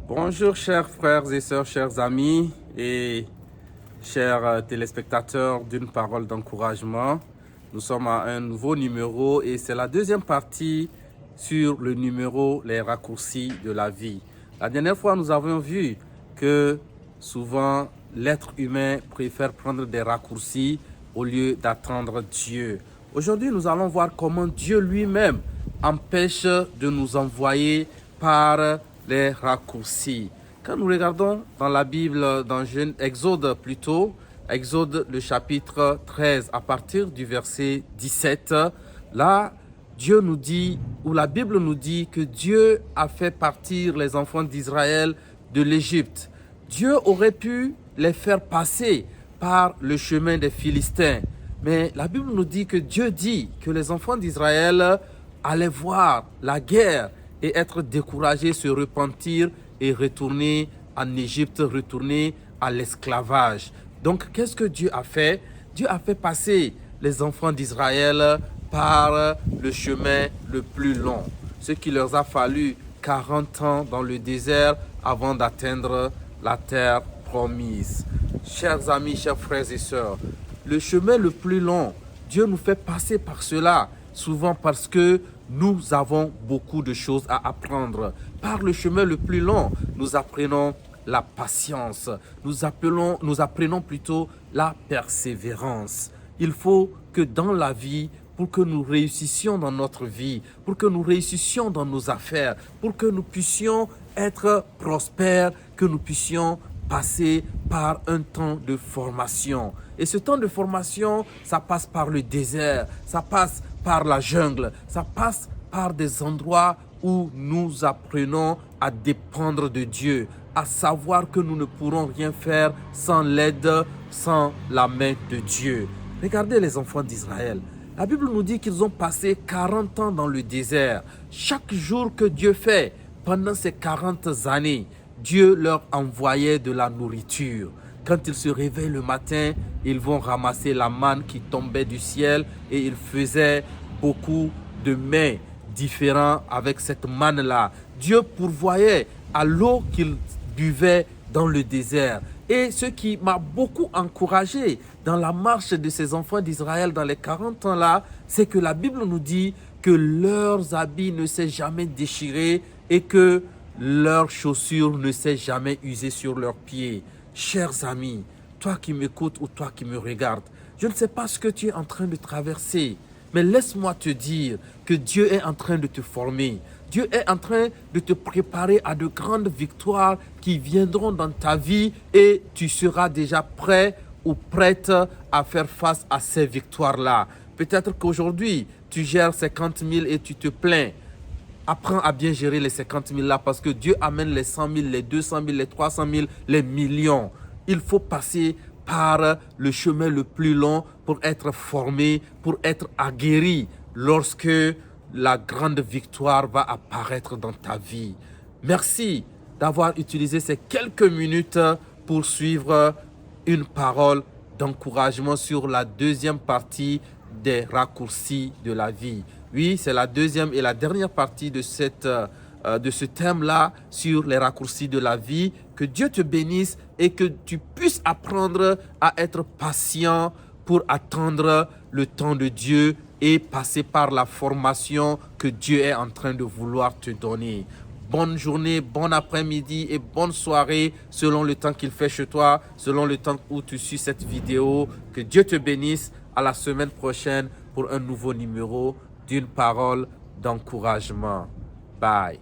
Bonjour chers frères et sœurs, chers amis et chers téléspectateurs d'une parole d'encouragement. Nous sommes à un nouveau numéro et c'est la deuxième partie sur le numéro Les raccourcis de la vie. La dernière fois, nous avons vu que souvent l'être humain préfère prendre des raccourcis au lieu d'attendre Dieu. Aujourd'hui, nous allons voir comment Dieu lui-même empêche de nous envoyer par les raccourcis. Quand nous regardons dans la Bible, dans Exode plutôt, Exode le chapitre 13 à partir du verset 17, là Dieu nous dit, ou la Bible nous dit que Dieu a fait partir les enfants d'Israël de l'Égypte. Dieu aurait pu les faire passer par le chemin des Philistins. Mais la Bible nous dit que Dieu dit que les enfants d'Israël allaient voir la guerre et être découragés, se repentir et retourner en Égypte, retourner à l'esclavage. Donc, qu'est-ce que Dieu a fait? Dieu a fait passer les enfants d'Israël par le chemin le plus long. Ce qui leur a fallu 40 ans dans le désert avant d'atteindre la terre promise. Chers amis, chers frères et sœurs, le chemin le plus long, Dieu nous fait passer par cela, souvent parce que nous avons beaucoup de choses à apprendre. Par le chemin le plus long, nous apprenons la patience, nous apprenons plutôt la persévérance. Il faut que dans la vie, pour que nous réussissions dans notre vie, pour que nous réussissions dans nos affaires, pour que nous puissions être prospères, que nous puissions passer par un temps de formation. Et ce temps de formation, ça passe par le désert, ça passe par la jungle, ça passe par des endroits où nous apprenons à dépendre de Dieu, à savoir que nous ne pourrons rien faire sans l'aide, sans la main de Dieu. Regardez les enfants d'Israël. La Bible nous dit qu'ils ont passé 40 ans dans le désert. Chaque jour que Dieu fait, pendant ces 40 années, Dieu leur envoyait de la nourriture. Quand ils se réveillent le matin, ils vont ramasser la manne qui tombait du ciel et ils faisaient beaucoup de mets différents avec cette manne-là. Dieu pourvoyait à l'eau qu'ils buvaient dans le désert. Et ce qui m'a beaucoup encouragé dans la marche de ces enfants d'Israël dans les 40 ans-là, c'est que la Bible nous dit que leurs habits ne s'est jamais déchirés et que leurs chaussures ne s'est jamais usées sur leurs pieds. Chers amis, toi qui m'écoutes ou toi qui me regardes, je ne sais pas ce que tu es en train de traverser, mais laisse-moi te dire que Dieu est en train de te former. Dieu est en train de te préparer à de grandes victoires qui viendront dans ta vie et tu seras déjà prêt ou prête à faire face à ces victoires-là. Peut-être qu'aujourd'hui, tu gères 50 000 et tu te plains. Apprends à bien gérer les 50 000 là parce que Dieu amène les 100 000, les 200 000, les 300 000, les millions. Il faut passer par le chemin le plus long pour être formé, pour être aguerri lorsque la grande victoire va apparaître dans ta vie. Merci d'avoir utilisé ces quelques minutes pour suivre une parole d'encouragement sur la deuxième partie des raccourcis de la vie. Oui, c'est la deuxième et la dernière partie de ce thème-là sur les raccourcis de la vie. Que Dieu te bénisse et que tu puisses apprendre à être patient pour attendre le temps de Dieu et passer par la formation que Dieu est en train de vouloir te donner. Bonne journée, bon après-midi et bonne soirée selon le temps qu'il fait chez toi, selon le temps où tu suis cette vidéo. Que Dieu te bénisse. À la semaine prochaine pour un nouveau numéro d'une parole d'encouragement. Bye.